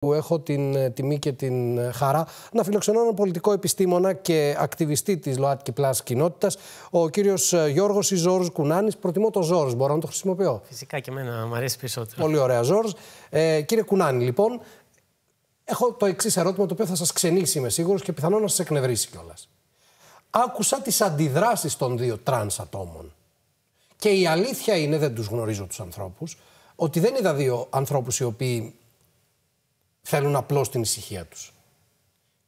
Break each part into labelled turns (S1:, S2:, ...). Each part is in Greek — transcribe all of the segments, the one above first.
S1: Που έχω την τιμή και την χαρά να φιλοξενώ έναν πολιτικό επιστήμονα και ακτιβιστή της ΛΟΑΤΚΙ Πλάς κοινότητας, ο κύριος Γιώργος ή Ζόρζ Κουνάνης. Προτιμώ το Ζόρζ, μπορώ να το χρησιμοποιώ?
S2: Φυσικά και εμένα μου αρέσει περισσότερο.
S1: Πολύ ωραία, Ζόρζ. Κύριε Κουνάνη, λοιπόν, έχω το εξής ερώτημα, το οποίο θα σας ξενήσει, είμαι σίγουρος, και πιθανόν να σας εκνευρίσει κιόλας. Άκουσα τις αντιδράσεις των δύο τρανς ατόμων. Και η αλήθεια είναι, δεν τους γνωρίζω τους ανθρώπους, ότι δεν είδα δύο ανθρώπους οι οποίοι θέλουν απλώς την ησυχία τους.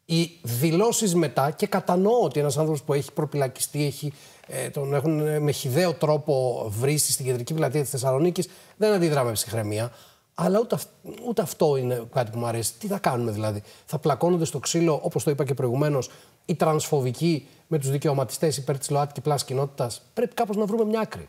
S1: Οι δηλώσεις μετά, και κατανοώ ότι ένας άνθρωπος που έχει προπυλακιστεί, τον έχουν με χυδαίο τρόπο βρήσει στην κεντρική πλατεία της Θεσσαλονίκης, δεν αντιδρά με ψυχραιμία. Αλλά ούτε αυτό είναι κάτι που μου αρέσει. Τι θα κάνουμε δηλαδή? Θα πλακώνονται στο ξύλο, όπως το είπα και προηγουμένως, οι τρανσφοβικοί με τους δικαιωματιστές υπέρ της ΛΟΑΤΚΙ Πλάς κοινότητας? Πρέπει κάπως να βρούμε μια άκρη.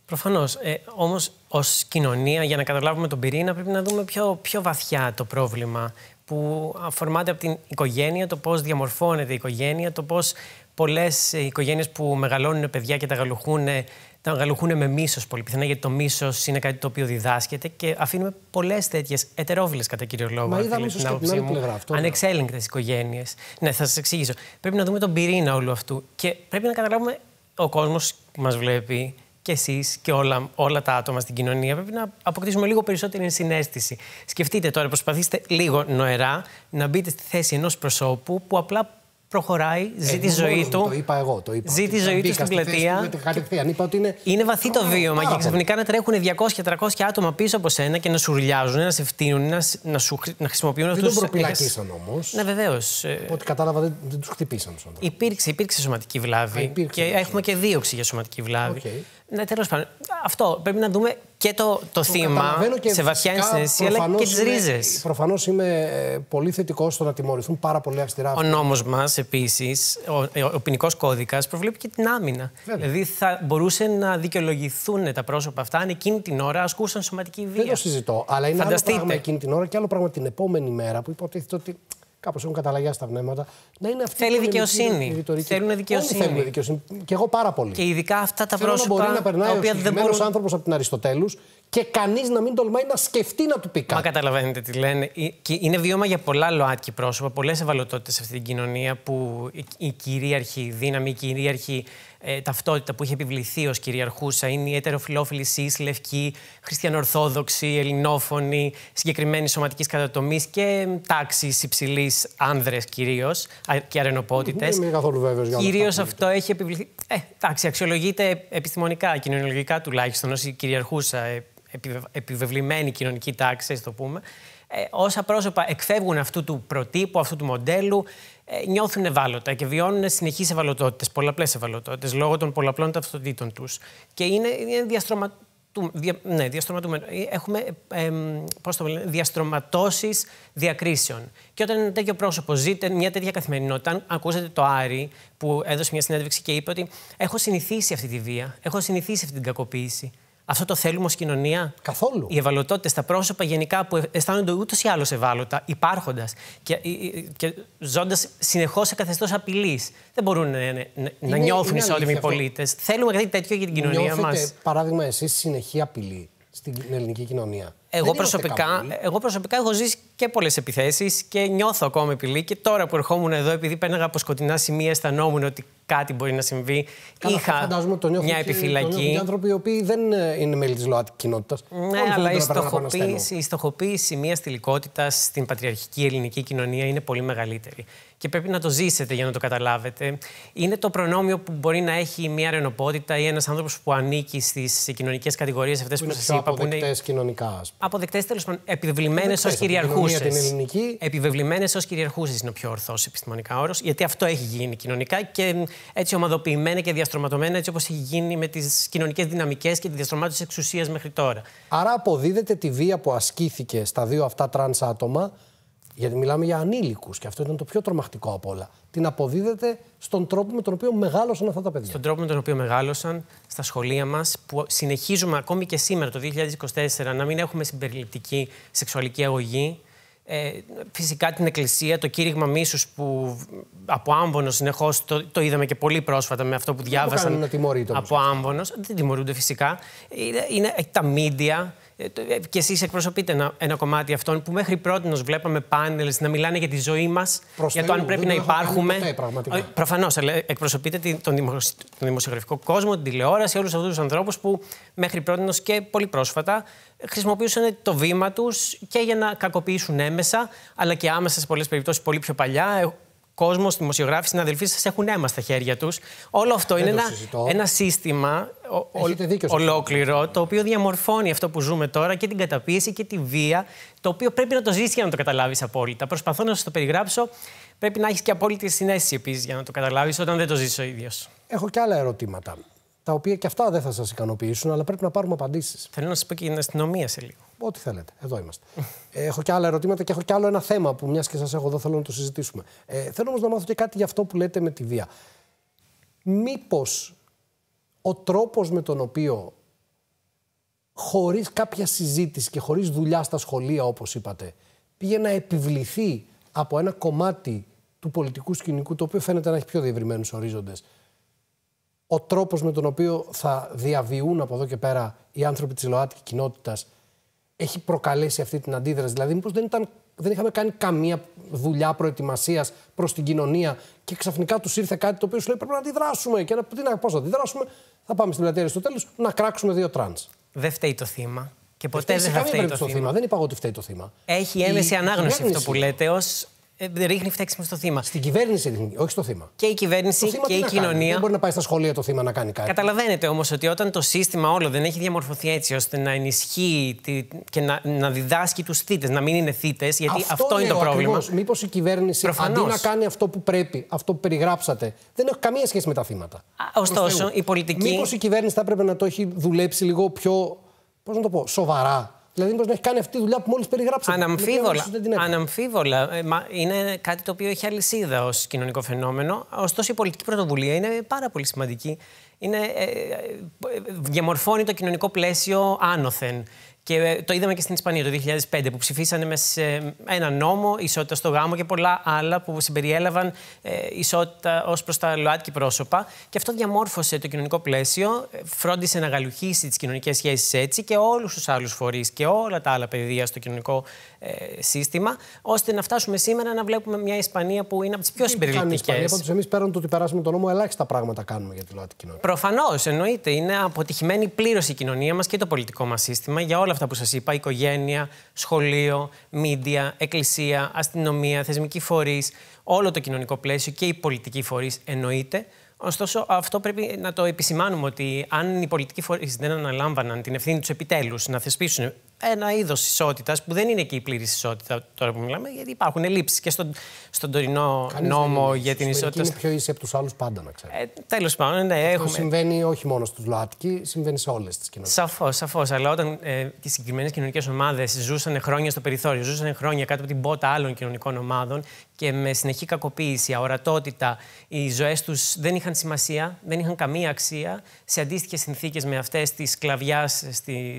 S2: Προφανώς. Όμως, ως κοινωνία, για να καταλάβουμε τον πυρήνα, πρέπει να δούμε πιο βαθιά το πρόβλημα που αφορμάται από την οικογένεια, το πώς διαμορφώνεται η οικογένεια, το πώς πολλές οικογένειες που μεγαλώνουν παιδιά και τα γαλουχούν με μίσος πολύ πιθανά, γιατί το μίσος είναι κάτι το οποίο διδάσκεται και αφήνουμε πολλές τέτοιες ετερόφιλες, κατά κύριο λόγο.
S1: Μα είδα μίσος και την άλλη πλευρά.
S2: Ανεξέλεγκτες οικογένειες. Ναι, θα σας εξηγήσω. Πρέπει να δούμε τον πυρήνα όλου αυτού και πρέπει να καταλάβουμε ο κόσμος που μας βλέπει. Και εσείς και όλα τα άτομα στην κοινωνία πρέπει να αποκτήσουμε λίγο περισσότερη συναίσθηση. Σκεφτείτε τώρα, προσπαθήστε λίγο νοερά να μπείτε στη θέση ενός προσώπου που απλά προχωράει, ζει τη ζωή του.
S1: Το είπα εγώ.
S2: Ζει τη ζωή του στην πλατεία.
S1: Είπα ότι
S2: είναι βαθύ το βίωμα και ξαφνικά να τρέχουν 200-300 άτομα πίσω από σένα και να σου ουρλιάζουν, να σε φτύνουν, να χρησιμοποιούν αυτούς.
S1: Δεν τον προπυλακίσαν όμως.
S2: Ναι, βεβαίως.
S1: Ό,τι κατάλαβα, δεν τους χτυπήσαν.
S2: Υπήρξε σωματική βλάβη. Και έχουμε και δίωξη για σωματική βλάβη. Ναι, τέλος πάντων. Αυτό πρέπει να δούμε και το θύμα σε βαθιά ενσυναίσθηση, αλλά και τις ρίζες.
S1: Προφανώς είμαι πολύ θετικός στο να τιμωρηθούν πάρα πολύ αυστηρά.
S2: Ο νόμος μας, επίσης, ο ποινικός κώδικας, προβλέπει και την άμυνα. Δηλαδή, θα μπορούσε να δικαιολογηθούν τα πρόσωπα αυτά αν εκείνη την ώρα ασκούσαν σωματική βία.
S1: Δεν το συζητώ. Αλλά είναι άλλο πράγμα εκείνη την ώρα και άλλο πράγμα την επόμενη μέρα που υποτίθεται ότι κάπως έχουν καταλαγιάσει τα πνεύματα. Να είναι αυτή.
S2: Θέλει δικαιοσύνη. Θέλουν δικαιοσύνη.
S1: Θέλουν δικαιοσύνη. Και εγώ πάρα πολύ.
S2: Και ειδικά αυτά τα πρόσωπα.
S1: Μπορεί να περνάει ο συγκεκριμένος άνθρωπος από την Αριστοτέλους και κανείς να μην τολμάει να σκεφτεί να του πει κάτι.
S2: Μα καταλαβαίνετε τι λένε. Και είναι βίωμα για πολλά ΛΟΑΤΚΙ πρόσωπα, πολλές ευαλωτότητες σε αυτή την κοινωνία που η κυρίαρχη δύναμη, η κυρίαρχη ταυτότητα που έχει επιβληθεί ως κυριαρχούσα είναι η ετεροφιλόφιλη, cis, λευκή, χριστιανοορθόδοξη, ελληνόφωνη, συγκεκριμένη σωματικής κατατομής και τάξης υψηλής, άνδρες κυρίως και αρενοπότητες.
S1: Δεν είμαι καθόλου βέβαιος για όλα αυτά.
S2: Κυρίως αυτό έχει επιβληθεί. Εντάξει, αξιολογείται επιστημονικά, κοινωνιολογικά τουλάχιστον, ως η κυριαρχούσα, επιβεβλημένη κοινωνική τάξη, ας το πούμε. Όσα πρόσωπα εκφεύγουν αυτού του προτύπου, αυτού του μοντέλου, νιώθουν ευάλωτα και βιώνουν συνεχείς ευαλωτότητες, πολλαπλές ευαλωτότητες, λόγω των πολλαπλών ταυτοτήτων τους. Και είναι διαστρωματούμενο. Έχουμε διαστρωματώσεις διακρίσεων. Και όταν ένα τέτοιο πρόσωπο ζείτε μια τέτοια καθημερινότητα, αν ακούσατε το Άρη που έδωσε μια συνέντευξη και είπε ότι έχω συνηθίσει αυτή τη βία, έχω συνηθίσει αυτή την κακοποίηση. Αυτό το θέλουμε ως κοινωνία?
S1: Καθόλου.
S2: Οι ευαλωτότητες, τα πρόσωπα γενικά που αισθάνονται ούτως ή άλλως ευάλωτα, υπάρχοντας και ζώντας συνεχώς σε καθεστώς απειλής, δεν μπορούν να νιώθουν ισότιμοι πολίτες. Θέλουμε κάτι τέτοιο για την κοινωνία μας.
S1: Νιώθετε, παράδειγμα, εσείς συνεχή απειλή στην ελληνική κοινωνία?
S2: Εγώ προσωπικά έχω ζήσει και πολλές επιθέσεις και νιώθω ακόμα απειλή. Και τώρα που ερχόμουν εδώ, επειδή πέρναγα από σκοτεινά σημεία, αισθανόμουν ότι κάτι μπορεί να συμβεί. Είχα μια επιφυλακή.
S1: Οι άνθρωποι οι οποίοι δεν είναι μέλη της ΛΟΑΤΚΙ κοινότητας.
S2: Ναι, αλλά η στοχοποίηση μιας θηλυκότητας στην πατριαρχική ελληνική κοινωνία είναι πολύ μεγαλύτερη. Και πρέπει να το ζήσετε για να το καταλάβετε. Είναι το προνόμιο που μπορεί να έχει μια αρενοπότητα ή ένας άνθρωπος που ανήκει στις κοινωνικές κατηγορίες αυτές που σας είπα.
S1: Αποδεκτές κοινωνικά.
S2: Αποδεκτές, τέλος πάντων, επιβεβλημένες ως κυριαρχούσες. Επιβεβλημένες ως κυριαρχούσες είναι ο πιο ορθός επιστημονικά όρος, γιατί αυτό έχει γίνει κοινωνικά και έτσι ομαδοποιημένα και διαστρωματωμένα, έτσι όπως έχει γίνει με τις κοινωνικές δυναμικές και τη διαστρωμάτωση εξουσίας μέχρι τώρα.
S1: Άρα αποδίδεται τη βία που ασκήθηκε στα δύο αυτά τρανς άτομα, γιατί μιλάμε για ανήλικους και αυτό ήταν το πιο τρομακτικό απ' όλα. Την αποδίδεται στον τρόπο με τον οποίο μεγάλωσαν αυτά τα παιδιά.
S2: Στον τρόπο με τον οποίο μεγάλωσαν στα σχολεία μας, που συνεχίζουμε ακόμη και σήμερα, το 2024, να μην έχουμε συμπεριληπτική σεξουαλική αγωγή. Φυσικά την Εκκλησία, το κήρυγμα μίσους που από Άμβονος συνεχώς το είδαμε και πολύ πρόσφατα με αυτό που διάβασαν από Άμβονος. Δεν τιμωρούνται φυσικά. Είναι τα μίντια Και εσείς εκπροσωπείτε ένα κομμάτι αυτών που μέχρι πρότινος βλέπαμε πάνελς να μιλάνε για τη ζωή μας, για το αν πρέπει να υπάρχουμε. Προφανώς, αλλά εκπροσωπείτε τον δημοσιογραφικό κόσμο, την τηλεόραση, όλους αυτούς τους ανθρώπους που μέχρι πρότινος και πολύ πρόσφατα χρησιμοποιούσαν το βήμα τους και για να κακοποιήσουν έμεσα, αλλά και άμεσα σε πολλές περιπτώσεις πολύ πιο παλιά. Κόσμος, δημοσιογράφοι, συναδελφοί σας έχουν αίμα στα χέρια τους. Όλο αυτό είναι ένα σύστημα ολόκληρο, το οποίο διαμορφώνει αυτό που ζούμε τώρα και την καταπίεση και τη βία, το οποίο πρέπει να το ζήσεις για να το καταλάβεις απόλυτα. Προσπαθώ να σας το περιγράψω. Πρέπει να έχεις και απόλυτη συναίσθηση επίσης για να το καταλάβεις όταν δεν το ζήσεις ο ίδιος.
S1: Έχω και άλλα ερωτήματα, τα οποία και αυτά δεν θα σας ικανοποιήσουν, αλλά πρέπει να πάρουμε απαντήσεις.
S2: Θέλω να σας πω και για την αστυνομία σε λίγο.
S1: Ό,τι θέλετε. Εδώ είμαστε. Έχω και άλλα ερωτήματα και έχω και άλλο ένα θέμα που, μιας και σας έχω εδώ, θέλω να το συζητήσουμε. Θέλω όμως να μάθω και κάτι για αυτό που λέτε με τη βία. Μήπως ο τρόπος με τον οποίο, χωρίς κάποια συζήτηση και χωρίς δουλειά στα σχολεία, όπως είπατε, πήγε να επιβληθεί από ένα κομμάτι του πολιτικού σκηνικού, το οποίο φαίνεται να έχει πιο διευρυμένους ορίζοντες, ο τρόπος με τον οποίο θα διαβιούν από εδώ και πέρα οι άνθρωποι της ΛΟΑΤΚΙ κοινότητας, έχει προκαλέσει αυτή την αντίδραση? Δηλαδή, μήπως δεν είχαμε κάνει καμία δουλειά προετοιμασίας προς την κοινωνία και ξαφνικά τους ήρθε κάτι το οποίο σου λέει πρέπει να αντιδράσουμε. Και πώς θα αντιδράσουμε? Θα πάμε στην πλατεία Αριστοτέλους να κράξουμε 2 τρανς.
S2: Δεν φταίει το θύμα. Και ποτέ δεν θα φταίει το θύμα.
S1: Δεν είπα εγώ ότι φταίει το θύμα.
S2: Έχει έμεση ανάγνωση αυτό που λέτε, ως ρίχνει φταίξιμο στο θύμα.
S1: Στην κυβέρνηση ρίχνει, όχι στο θύμα.
S2: Και η κυβέρνηση και η κοινωνία.
S1: Δεν μπορεί να πάει στα σχολεία το θύμα να κάνει κάτι.
S2: Καταλαβαίνετε όμως ότι όταν το σύστημα όλο δεν έχει διαμορφωθεί έτσι ώστε να ενισχύει και να διδάσκει τους θύτες, να μην είναι θύτες, γιατί αυτό είναι το πρόβλημα.
S1: Μήπως η κυβέρνηση αντί να κάνει αυτό που πρέπει, αυτό που περιγράψατε, δεν έχει καμία σχέση με τα θύματα.
S2: Ωστόσο, η πολιτική.
S1: Μήπως η κυβέρνηση θα έπρεπε να το έχει δουλέψει λίγο πιο, πώς να το πω, σοβαρά? Δηλαδή, μήπως να έχει κάνει αυτή τη δουλειά που μόλις περιγράψατε.
S2: Αναμφίβολα. Είναι κάτι το οποίο έχει αλυσίδα ως κοινωνικό φαινόμενο. Ωστόσο, η πολιτική πρωτοβουλία είναι πάρα πολύ σημαντική. Διαμορφώνει το κοινωνικό πλαίσιο άνωθεν. Και το είδαμε και στην Ισπανία το 2005 που ψηφίσανε με ένα νόμο ισότητα στο γάμο και πολλά άλλα που συμπεριέλαβαν ισότητα ως προς τα ΛΟΑΤΚΙ πρόσωπα. Και αυτό διαμόρφωσε το κοινωνικό πλαίσιο, φρόντισε να γαλουχίσει τις κοινωνικές σχέσεις έτσι και όλους τους άλλους φορείς και όλα τα άλλα πεδία στο κοινωνικό σύστημα, ώστε να φτάσουμε σήμερα να βλέπουμε μια Ισπανία που είναι από τις πιο συμπεριληπτικές.
S1: Πάντως, εμείς πέραν το ότι περάσουμε τον νόμο, ελάχιστα πράγματα κάνουμε για τη ΛΟΑΤΚΙ κοινότητα.
S2: Προφανώς, εννοείται. Είναι αποτυχημένη πλήρως η κοινωνία μας και το πολιτικό μας σύστημα για όλα αυτά που σας είπα: οικογένεια, σχολείο, μίντια, εκκλησία, αστυνομία, θεσμικοί φορείς, όλο το κοινωνικό πλαίσιο και οι πολιτικοί φορείς εννοείται. Ωστόσο, αυτό πρέπει να το επισημάνουμε ότι αν οι πολιτικοί φορείς δεν αναλάμβαναν την ευθύνη τους επιτέλους να θεσπίσουν ένα είδος ισότητας, που δεν είναι και η πλήρης ισότητα τώρα που μιλάμε, γιατί υπάρχουν ελλείψεις και στον τωρινό νόμο για την ισότητα.
S1: Είναι πιο ίση από τους άλλους πάντα, να ξέρετε.
S2: Τέλος πάντων, ναι, έχουμε.
S1: Αυτό συμβαίνει όχι μόνο στους ΛΟΑΤΚΙ, συμβαίνει σε όλες τις κοινωνίες.
S2: Σαφώς. Αλλά όταν οι συγκεκριμένες κοινωνικές ομάδες ζούσαν χρόνια στο περιθώριο, ζούσαν χρόνια κάτω από την πότα άλλων κοινωνικών ομάδων και με συνεχή κακοποίηση, αορατότητα, οι ζωές τους δεν είχαν σημασία, δεν είχαν καμία αξία σε αντίστοιχες συνθήκες με αυτές της σκλαβιάς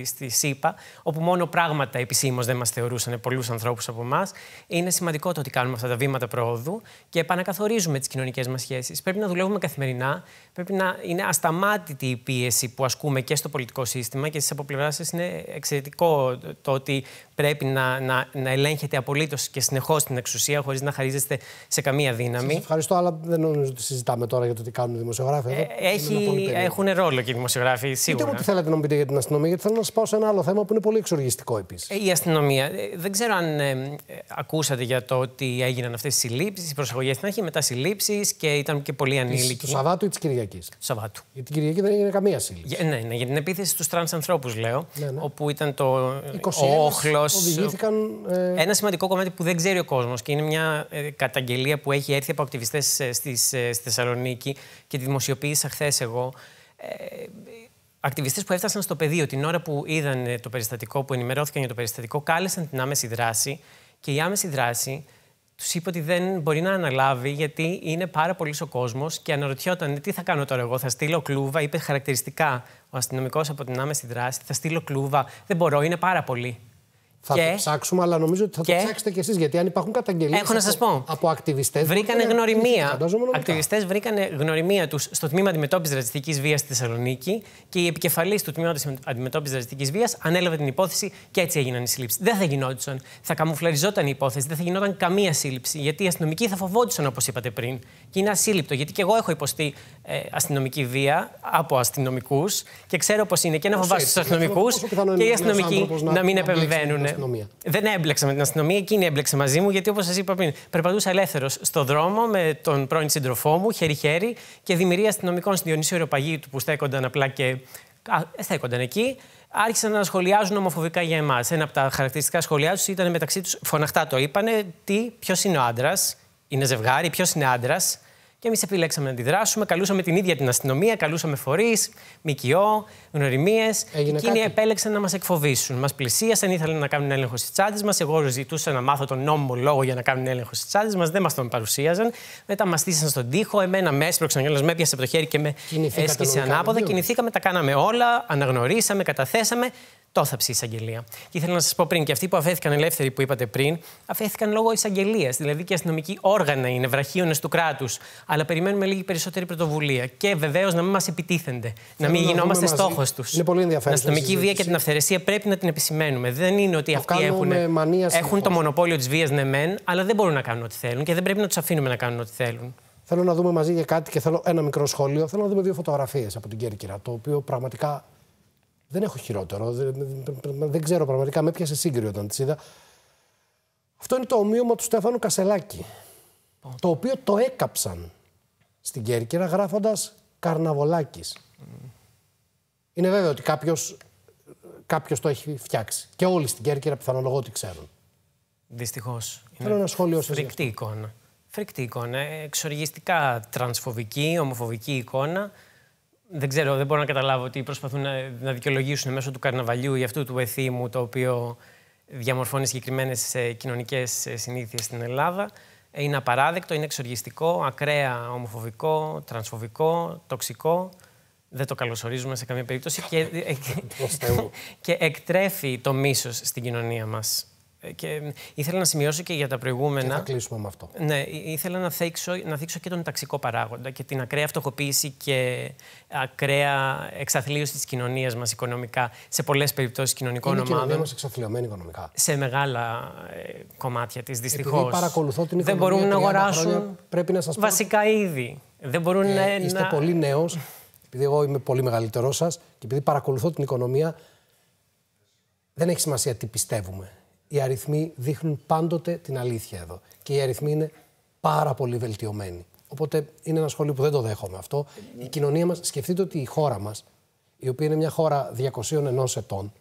S2: στη ΣΥΠΑ, όπου μόνο πράγματα επισήμως δεν μας θεωρούσαν πολλούς ανθρώπους από εμάς. Είναι σημαντικό το ότι κάνουμε αυτά τα βήματα προόδου και επανακαθορίζουμε τις κοινωνικές μας σχέσεις. Πρέπει να δουλεύουμε καθημερινά. Πρέπει να είναι ασταμάτητη η πίεση που ασκούμε και στο πολιτικό σύστημα και στις από πλευράς σας είναι εξαιρετικό το ότι πρέπει να ελέγχεται απολύτως και συνεχώς την εξουσία χωρίς να χαρίζεστε σε καμία δύναμη.
S1: Σας ευχαριστώ, αλλά δεν νομίζω ότι συζητάμε τώρα για το τι κάνουν οι δημοσιογράφοι.
S2: Έχουν ρόλο και οι δημοσιογράφοι, σίγουρα.
S1: Πείτε μου τι θέλετε να μου πείτε για την αστυνομία, γιατί θέλω να σας πάω σε ένα άλλο θέμα που είναι πολύ εξοργιστικό επίσης.
S2: Η αστυνομία. Δεν ξέρω αν ακούσατε για το ότι έγιναν αυτές οι συλλήψεις, οι προσαγωγές στην αρχή, μετά συλλήψεις και ήταν και πολλοί ανήλικοι.
S1: Του Σαββάτου ή της Κυριακής?
S2: Του Σαββάτου.
S1: Για την Κυριακή δεν έγινε καμία σύλληψη.
S2: Ναι, για την επίθεση στους τρανς ανθρώπους, λέω. Ναι. Όπου ήταν ο όχλος.
S1: Οδηγήθηκαν.
S2: Ένα σημαντικό κομμάτι που δεν ξέρει ο κόσμος και είναι μια καταγγελία που έχει έρθει από ακτιβιστές στη Θεσσαλονίκη και τη δημοσιοποίησα χθες εγώ. Ακτιβιστές που έφτασαν στο πεδίο την ώρα που είδαν το περιστατικό, που ενημερώθηκαν για το περιστατικό, κάλεσαν την άμεση δράση και η άμεση δράση τους είπε ότι δεν μπορεί να αναλάβει γιατί είναι πάρα πολύς ο κόσμος και αναρωτιόταν τι θα κάνω τώρα εγώ, θα στείλω κλούβα, είπε χαρακτηριστικά ο αστυνομικός από την άμεση δράση, θα στείλω κλούβα, δεν μπορώ, είναι πάρα πολύ.
S1: Θα το ψάξουμε, αλλά νομίζω ότι θα το ψάξετε κι εσείς. Γιατί αν υπάρχουν καταγγελίες από ακτιβιστές.
S2: Βρήκανε γνωριμία. Ακτιβιστές βρήκανε γνωριμία τους στο τμήμα αντιμετώπισης ρατσιστικής βίας στη Θεσσαλονίκη και η επικεφαλής του τμήματος αντιμετώπισης ρατσιστικής βίας ανέλαβε την υπόθεση και έτσι έγιναν οι συλλήψεις. Δεν θα γινόντουσαν. Θα καμουφλαριζόταν η υπόθεση, δεν θα γινόταν καμία σύλληψη. Γιατί οι αστυνομικοί θα φοβόντουσαν, όπως είπατε πριν. Και είναι ασύλληπτο. Γιατί και εγώ έχω υποστεί αστυνομική βία από αστυνομικούς και ξέρω πώς είναι και να φοβάσαι τους αστυνομικούς και οι αστυνομικοί να μην επεμβαίνουν. Δεν έμπλεξα με την αστυνομία, εκείνη έμπλεξε μαζί μου, γιατί όπως σας είπα πριν, περπατούσα ελεύθερος στον δρόμο με τον πρώην σύντροφό μου, χέρι-χέρι, και δημιουργία αστυνομικών στην Διονύσιο Αεροπαγήτου που στέκονταν απλά και. Στέκονταν εκεί, άρχισαν να σχολιάζουν ομοφοβικά για εμάς. Ένα από τα χαρακτηριστικά σχολιά τους ήταν μεταξύ τους, φωναχτά το είπανε, ποιος είναι ο άντρας, είναι ζευγάρι, ποιος είναι άντρας. Και εμείς επιλέξαμε να αντιδράσουμε, καλούσαμε την ίδια την αστυνομία, καλούσαμε φορείς, ΜΚΟ, γνωριμίες. Εκείνοι επέλεξαν να μας εκφοβήσουν. Μας πλησίασαν, ήθελαν να κάνουν έλεγχο στις τσάντες μας. Εγώ ζητούσα να μάθω τον νόμιμο λόγο για να κάνουν έλεγχο στις τσάντες μας. Δεν μας τον παρουσίαζαν. Μετά μας στήσαν στον τοίχο. Εμένα με έσπρωξαν κιόλας, με έπιασε από το χέρι και με έσκησε ανάποδα. Κινηθήκαμε, τα κάναμε όλα, αναγνωρίσαμε, καταθέσαμε. Το έθαψε η εισαγγελία. Και ήθελα να σας πω πριν, και αυτοί που αφέθηκαν ελεύθεροι που είπατε πριν, αφέθηκαν λόγω εισαγγελίας. Δηλαδή και οι αστυνομικοί όργανα είναι βραχίονες του κράτους. Αλλά περιμένουμε λίγη περισσότερη πρωτοβουλία. Και βεβαίως να μην μας επιτίθενται. Να μην γινόμαστε στόχος τους.
S1: Είναι πολύ ενδιαφέρον.
S2: Την αστυνομική βία και την αυθαιρεσία πρέπει να την επισημαίνουμε. Δεν είναι ότι αυτοί έχουν το μονοπόλιο της βίας, ναι, μεν, αλλά δεν μπορούν να κάνουν ό,τι θέλουν και δεν πρέπει να τους αφήνουμε να κάνουν ό,τι θέλουν. Θέλω
S1: να δούμε μαζί για κάτι και θέλω ένα μικρό σχόλιο. Θέλω να δούμε 2 φωτογραφίες από την Κέρκυρα. Το οποίο πραγματικά. Δεν έχω χειρότερο. Δεν ξέρω πραγματικά. Με έπιασε σύγκρι όταν τις είδα. Αυτό είναι το ομοίωμα του Στέφανου Κασελάκη. Το οποίο το έκαψαν στην Κέρκυρα γράφοντας Καρναβολάκης. Είναι βέβαιο ότι κάποιος το έχει φτιάξει. Και όλοι στην Κέρκυρα πιθανολογώ ότι ξέρουν.
S2: Δυστυχώς.
S1: Θέλω ένα σχόλιο σας.
S2: Φρικτή εικόνα. Φρικτή εικόνα. Εξοργιστικά τρανσφοβική, ομοφοβική εικόνα. Δεν ξέρω, δεν μπορώ να καταλάβω ότι προσπαθούν να δικαιολογήσουν μέσω του καρναβαλιού ή αυτού του εθήμου, το οποίο διαμορφώνει συγκεκριμένες κοινωνικές συνήθειες στην Ελλάδα. Είναι απαράδεκτο, είναι εξοργιστικό, ακραία ομοφοβικό, τρανσφοβικό, τοξικό. Δεν το καλωσορίζουμε σε καμία περίπτωση και εκτρέφει το μίσος στην κοινωνία μας. Και ήθελα να σημειώσω και για τα προηγούμενα.
S1: Και θα κλείσουμε με αυτό.
S2: Ναι, ήθελα να θίξω και τον ταξικό παράγοντα και την ακραία φτωχοποίηση και ακραία εξαθλίωση της κοινωνίας μας οικονομικά σε πολλές περιπτώσεις κοινωνικών ομάδων.
S1: Είναι η κοινωνία μας εξαθλιωμένη οικονομικά.
S2: Σε μεγάλα κομμάτια της, δυστυχώς.
S1: Επειδή παρακολουθώ την οικονομία,
S2: δεν μπορούν να αγοράσουν
S1: πρέπει να σας πω,
S2: βασικά είδη. Δεν μπορούν
S1: είστε πολύ νέος, επειδή εγώ είμαι πολύ μεγαλύτερός σας και επειδή παρακολουθώ την οικονομία, δεν έχει σημασία τι πιστεύουμε. Οι αριθμοί δείχνουν πάντοτε την αλήθεια εδώ. Και οι αριθμοί είναι πάρα πολύ βελτιωμένοι. Οπότε είναι ένα σχόλιο που δεν το δέχομαι αυτό. Η κοινωνία μας, σκεφτείτε ότι η χώρα μας, η οποία είναι μια χώρα 201 ετών,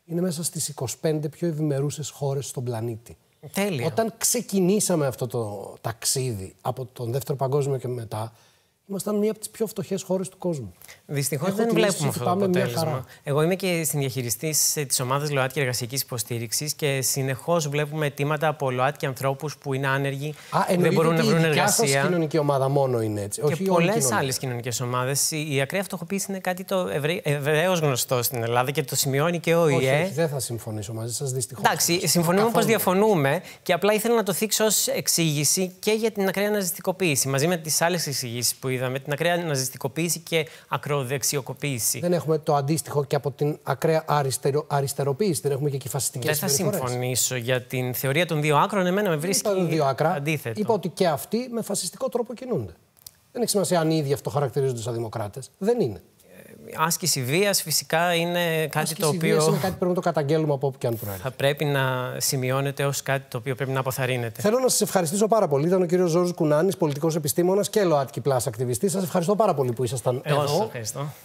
S1: είναι μέσα στις 25 πιο ευημερούσες χώρες στον πλανήτη.
S2: Τέλεια.
S1: Όταν ξεκινήσαμε αυτό το ταξίδι από τον Δεύτερο Παγκόσμιο και μετά, ήμασταν μία από τις πιο φτωχές χώρες του κόσμου.
S2: Δυστυχώς δεν βλέπουμε αυτό το αποτέλεσμα. Εγώ είμαι και συνδιαχειριστής της ομάδας ΛΟΑΤΚΙ Εργασιακής Υποστήριξης και συνεχώς βλέπουμε αιτήματα από ΛΟΑΤΚΙ ανθρώπους που είναι άνεργοι, δεν μπορούν να βρουν εργασία.
S1: Η κοινωνική ομάδα μόνο είναι έτσι.
S2: Και πολλές άλλες κοινωνικές ομάδες. Η ακραία φτωχοποίηση είναι κάτι το ευρέως γνωστό στην Ελλάδα και το σημειώνει και ο ΙΕ.
S1: Όχι, δεν θα συμφωνήσω μαζί σας, δυστυχώς.
S2: Εντάξει, συμφωνούμε πως διαφωνούμε και απλά ήθελα να το θίξω ως εξήγηση και για την ακραία ναζιστικοποίηση. Μαζί με τις άλλες εξηγήσεις που είδαμε, την ακραία ναζιστικοποίηση και ακροδεξιοποίηση.
S1: Δεν έχουμε το αντίστοιχο και από την ακραία αριστεροποίηση. Δεν έχουμε και εκεί φασιστικές συμπεριφορές.
S2: Δεν θα συμφωνήσω για την θεωρία των 2 άκρων. Εμένα με βρίσκει αντίθετο.
S1: Είπα ότι και αυτοί με φασιστικό τρόπο κινούνται. Δεν έχει σημασία αν οι ίδιοι αυτό χαρακτηρίζονται σαν δημοκράτες. Δεν είναι.
S2: Άσκηση βίας φυσικά είναι κάτι το οποίο.
S1: Είναι κάτι που πρέπει να το καταγγέλουμε από όπου και αν προέρχεται.
S2: Θα πρέπει να σημειώνεται ως κάτι το οποίο πρέπει να αποθαρρύνεται.
S1: Θέλω να σας ευχαριστήσω πάρα πολύ. Ήταν ο κύριος Ζόρζος Κουνάνης, πολιτικός επιστήμονας και ΛΟΑΤΚΙ Plus ακτιβιστής. Σας ευχαριστώ πάρα πολύ που ήσασταν εδώ.
S2: Σας ευχαριστώ.